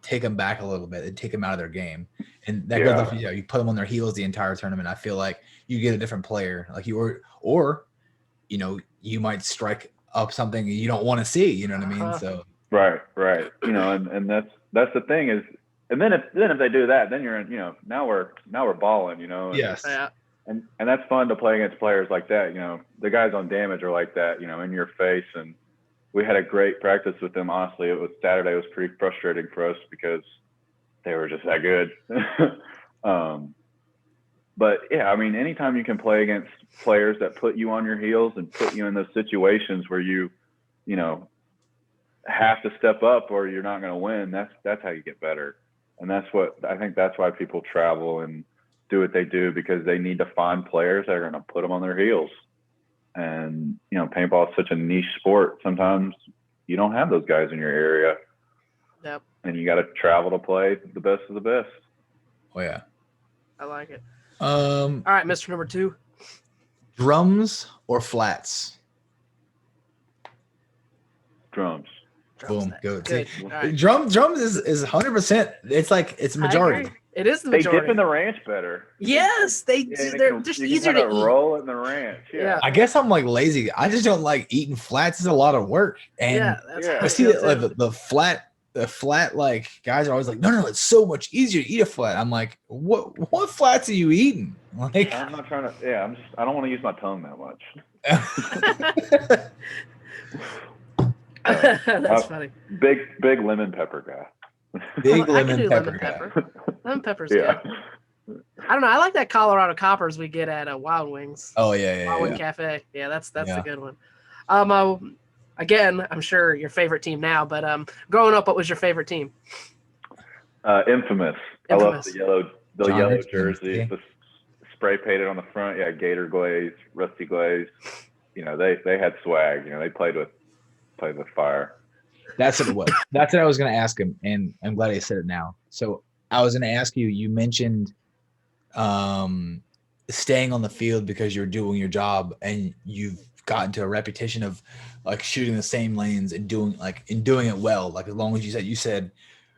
take them back a little bit and take them out of their game. And that goes up, you put them on their heels the entire tournament. I feel like you get a different player, like or you might strike up something you don't want to see. You know what I mean? So right. And that's the thing is, and then if they do that, then you're in, now we're balling, and, yes. And that's fun to play against players like that. The guys on damage are like that, in your face. And we had a great practice with them. Honestly, Saturday was pretty frustrating for us because they were just that good. But yeah, Yeah, I mean, anytime you can play against players that put you on your heels and put you in those situations where you have to step up or you're not going to win, that's how you get better. And that's why people travel and do what they do, because they need to find players that are going to put them on their heels. And, paintball is such a niche sport. Sometimes you don't have those guys in your area. Yep. And you got to travel to play the best of the best. Oh, yeah. I like it. All right, Mr. Number 2. Drums or flats? Drums. Boom. Good. Right. Drums is 100%. It's like it's majority. It is the majority. They dip in the ranch better. Yes, they do. They're just easier to eat. Roll in the ranch. Yeah. I guess I'm like lazy. I just don't like eating flats. It's a lot of work. And I see that like the flat like guys are always like, no, it's so much easier to eat a flat. I'm like, what flats are you eating? Like, I'm not trying to. Yeah, I don't want to use my tongue that much. That's funny. Big lemon pepper guy. Big lemon pepper. Lemon pepper's good. I don't know. I like that Colorado Coppers we get at Wild Wings. Oh yeah. Wild Wing Cafe. Yeah, that's a good one. Again, I'm sure your favorite team now, but growing up, what was your favorite team? Infamous. I love the yellow jersey, the spray painted on the front. Yeah, gator glaze, rusty glaze. They had swag. They played with fire. That's what it was. That's what I was going to ask him, and I'm glad he said it now. So I was going to ask you. You mentioned staying on the field because you're doing your job, and you've gotten to a reputation of like shooting the same lanes and doing it well. Like as long as you said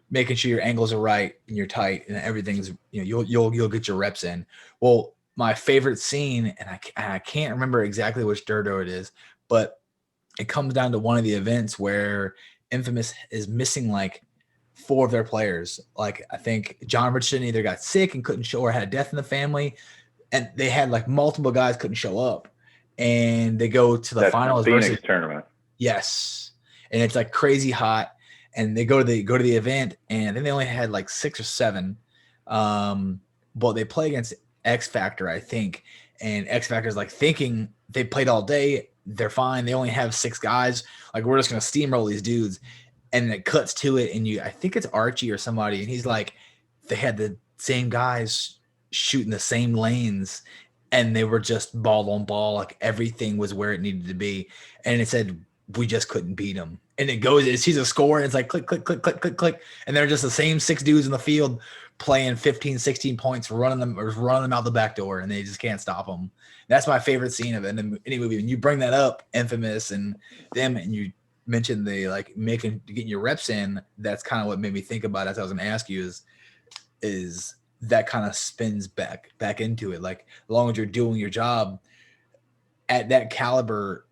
making sure your angles are right and you're tight and everything's you'll get your reps in. Well, my favorite scene, and I can't remember exactly which Dirto it is, but it comes down to one of the events where Infamous is missing like 4 of their players. Like I think John Richardson either got sick and couldn't show or had a death in the family, and they had like multiple guys couldn't show up, and they go to the finals Phoenix tournament. Yes, and it's like crazy hot, and they go to the event, and then they only had like 6 or 7, but they play against X Factor, I think, and X Factor is like thinking they played all day. They're fine. They only have 6 guys. Like, we're just going to steamroll these dudes. And it cuts to it. And I think it's Archie or somebody. And he's like, they had the same guys shooting the same lanes. And they were just ball on ball. Like, everything was where it needed to be. And it said, we just couldn't beat them. And it sees a score. And it's like, click, click, click, click, click, click. And they're just the same 6 dudes in the field playing 15, 16 points, running them out the back door. And they just can't stop them. That's my favorite scene of any movie. When you bring that up, Infamous and them, and you mentioned the like getting your reps in, that's kind of what made me think about it. As I was going to ask you is that kind of spins back into it. Like, as long as you're doing your job at that caliber,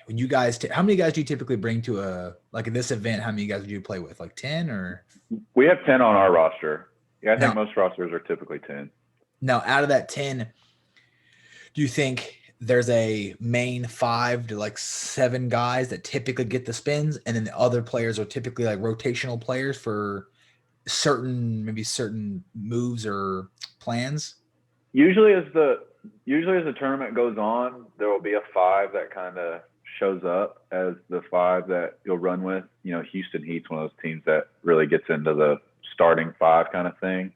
when you guys, how many guys do you typically bring to at this event? How many guys do you play with? Like 10 or? We have 10 on our roster. Yeah, I think most rosters are typically 10. Now, out of that 10, do you think there's a main 5 to like 7 guys that typically get the spins, and then the other players are typically like rotational players for certain moves or plans? Usually as the tournament goes on, there will be a 5 that kind of shows up as the 5 that you'll run with. Houston Heat's one of those teams that really gets into the starting 5 kind of thing.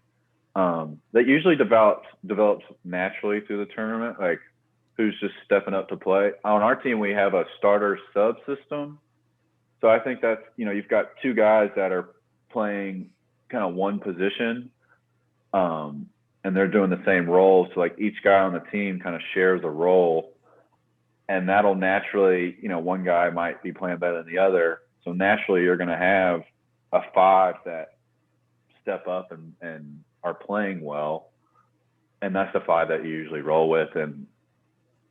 That usually develops naturally through the tournament, like who's just stepping up to play. On our team, we have a starter sub system. So I think that's, you've got 2 guys that are playing kind of one position, and they're doing the same role. So like each guy on the team kind of shares a role, and that'll naturally, one guy might be playing better than the other. So naturally you're going to have a 5 that step up and are playing well, and that's the 5 that you usually roll with, and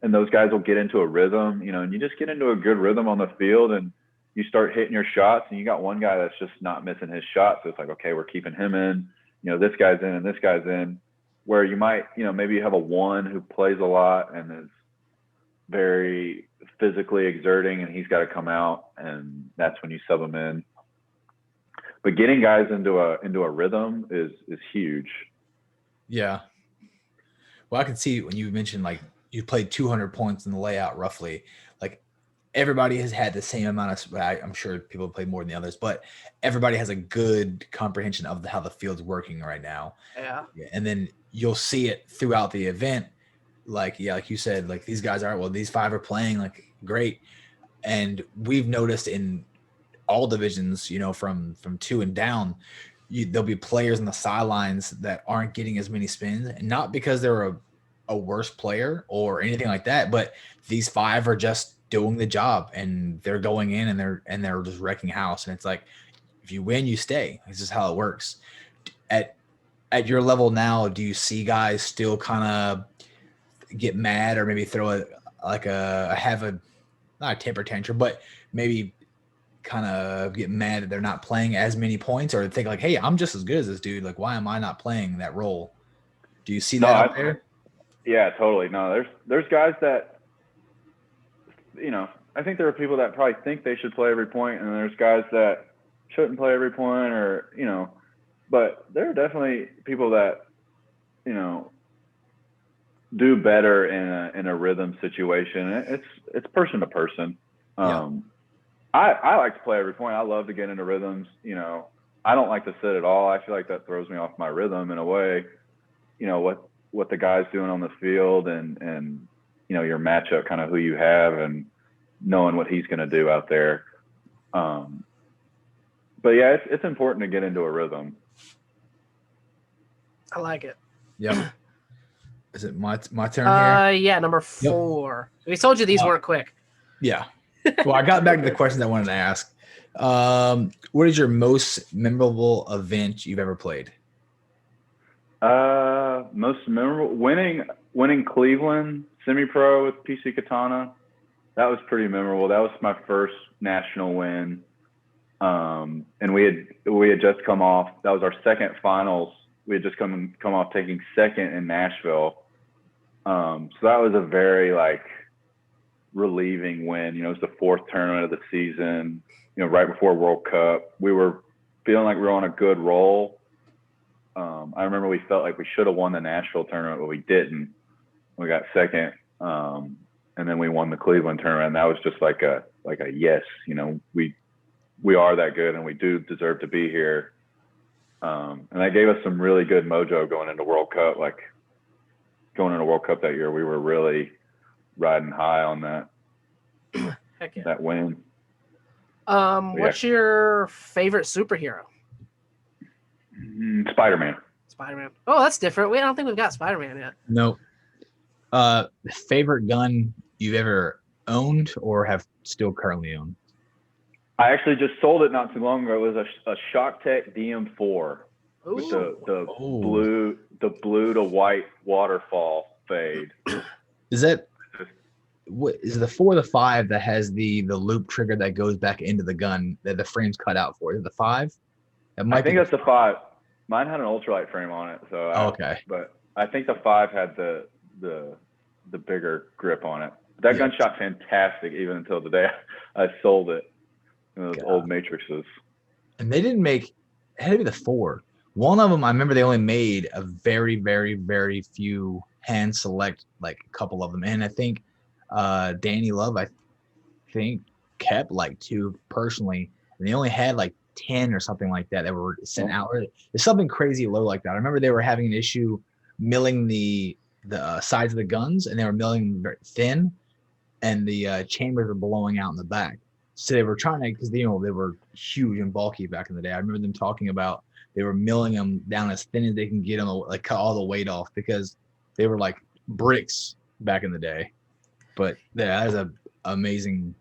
those guys will get into a rhythm, and you just get into a good rhythm on the field, and you start hitting your shots, and you got one guy that's just not missing his shot, so it's like, okay, we're keeping him in, this guy's in and this guy's in, where you might, maybe you have a 1 who plays a lot and is very physically exerting, and he's got to come out, and that's when you sub him in. But getting guys into a rhythm is huge. Yeah. Well, I can see when you mentioned like you played 200 points in the layout roughly. Like everybody has had the same amount of. I'm sure people play more than the others, but everybody has a good comprehension of how the field's working right now. Yeah. And then you'll see it throughout the event. Like like you said, like these guys are these 5 are playing like great, and we've noticed in all divisions, from 2 and down, there'll be players on the sidelines that aren't getting as many spins, and not because they're a worse player or anything like that, but these 5 are just doing the job, and they're going in and they're just wrecking house. And it's like, if you win, you stay. This is how it works. At your level now, do you see guys still kind of get mad or maybe throw not a temper tantrum, but maybe kind of get mad that they're not playing as many points, or think like, hey, I'm just as good as this dude. Like, why am I not playing that role? Do you see that out there? Yeah, totally. No, there's guys that, I think there are people that probably think they should play every point, and there's guys that shouldn't play every point, or, but there are definitely people that, do better in a rhythm situation. It's person to person. I like to play every point. I love to get into rhythms. I don't like to sit at all. I feel like that throws me off my rhythm in a way. What the guy's doing on the field, and your matchup, kind of who you have, and knowing what he's going to do out there. But yeah, it's important to get into a rhythm. I like it. Yep. Is it my turn here? Yeah, number 4. Yep. We told you these weren't quick. Yeah. Well, I got back to the questions I wanted to ask. What is your most memorable event you've ever played? Most memorable, winning Cleveland semi-pro with PC Katana. That was pretty memorable. That was my first national win. And we had just come off. That was our second finals. We had just come off taking second in Nashville. So that was a very relieving win. It was the 4th tournament of the season, right before World Cup. We were feeling like we were on a good roll. I remember we felt like we should have won the Nashville tournament, but we didn't. We got second. And then we won the Cleveland tournament. And that was just like a yes, we are that good, and we do deserve to be here. And that gave us some really good mojo going into World Cup. Going into World Cup that year, we were really riding high on that. Heck yeah. That win. What's your favorite superhero? Spider-Man. Spider-Man. Oh, that's different. I don't think we've got Spider-Man yet. No. Favorite gun you've ever owned or have still currently owned? I actually just sold it not too long ago. It was a ShockTech DM4 with the blue to white waterfall fade. Is that is the 4 or the 5 that has the loop trigger that goes back into the gun that the frame's cut out for? Is it the 5? I think that's the 5. Mine had an ultralight frame on it, so okay. But I think the 5 had the bigger grip on it. That gun shot fantastic even until the day I sold it. Those old matrices. And they didn't make. It had to be the 4. One of them, I remember they only made a very, very, very few hand select, a couple of them. And I think Danny Love, kept 2 personally. And they only had 10 or something like that were sent out. There's something crazy low like that. I remember they were having an issue milling the sides of the guns, and they were milling them very thin, and the chambers were blowing out in the back. So they were trying to, because they were huge and bulky back in the day. I remember them talking about they were milling them down as thin as they can get them, cut all the weight off, because they were like bricks back in the day. But that is an amazing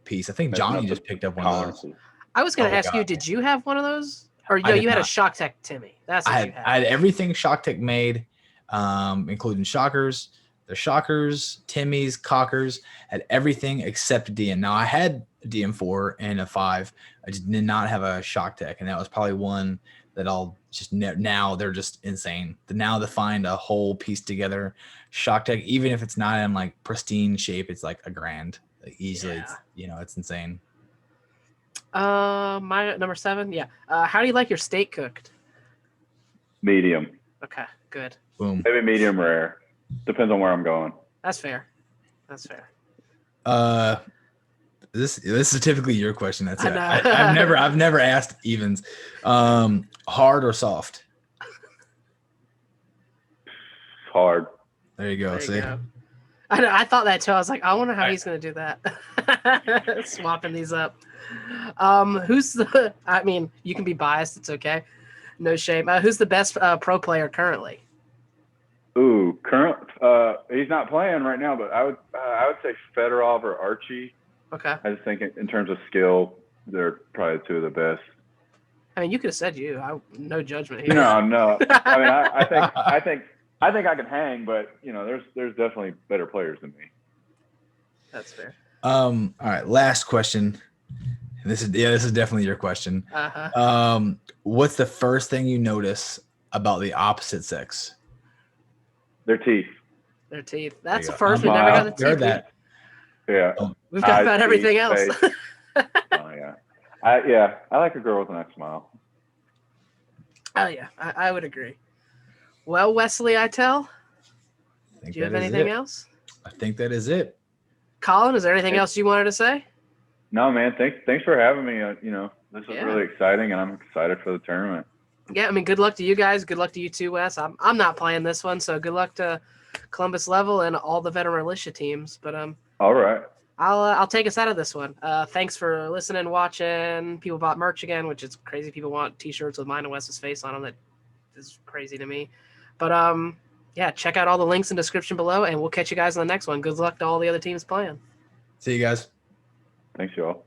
piece. I think Johnny just picked up one of those. I was going to ask you, did you have one of those? Or you had a ShockTech Timmy? That's what you had. I had everything ShockTech made, including shockers. The shockers, Timmys, cockers, had everything except DM. Now I had a DM4 and a 5. I just did not have a ShockTech, and that was probably one that I'll just now they're just insane. Now to find a whole piece together ShockTech, even if it's not in pristine shape, it's $1,000 easily. Yeah. It's insane. My number 7. Yeah. How do you like your steak cooked? Medium. Okay, good. Boom. Maybe medium rare. Depends on where I'm going. That's fair. That's fair. This is typically your question. That's it. I know. I've never asked evens. Hard or soft? Hard. There you go. There you See, go. I thought that too. I was like, I wonder how he's going to do that. Swapping these up. Who's the? I mean, you can be biased. It's okay. No shame. Who's the best pro player currently? Ooh, he's not playing right now, but I would say Fedorov or Archie. Okay. I just think in terms of skill, they're probably two of the best. I mean, you could have said you. No judgment here. No. I mean, I think I can hang, but there's definitely better players than me. That's fair. All right, last question. This is definitely your question. What's the first thing you notice about the opposite sex? Their teeth. Their teeth. That's the first. We never got the teeth. Heard that. Yeah. We've got about everything else. Oh yeah. I like a girl with a nice smile. Oh yeah, I would agree. Well, Wesley, I tell. Do you have anything else? I think that is it. Collin, is there anything else you wanted to say? No, man. Thanks for having me. This is really exciting, and I'm excited for the tournament. Yeah, I mean, good luck to you guys. Good luck to you too, Wes. I'm not playing this one, so good luck to Columbus Level and all the veteran militia teams. But all right. I'll take us out of this one. Thanks for listening, watching. People bought merch again, which is crazy. People want T-shirts with mine and Wes's face on them. That is crazy to me. But yeah, check out all the links in the description below, and we'll catch you guys on the next one. Good luck to all the other teams playing. See you guys. Thanks, y'all.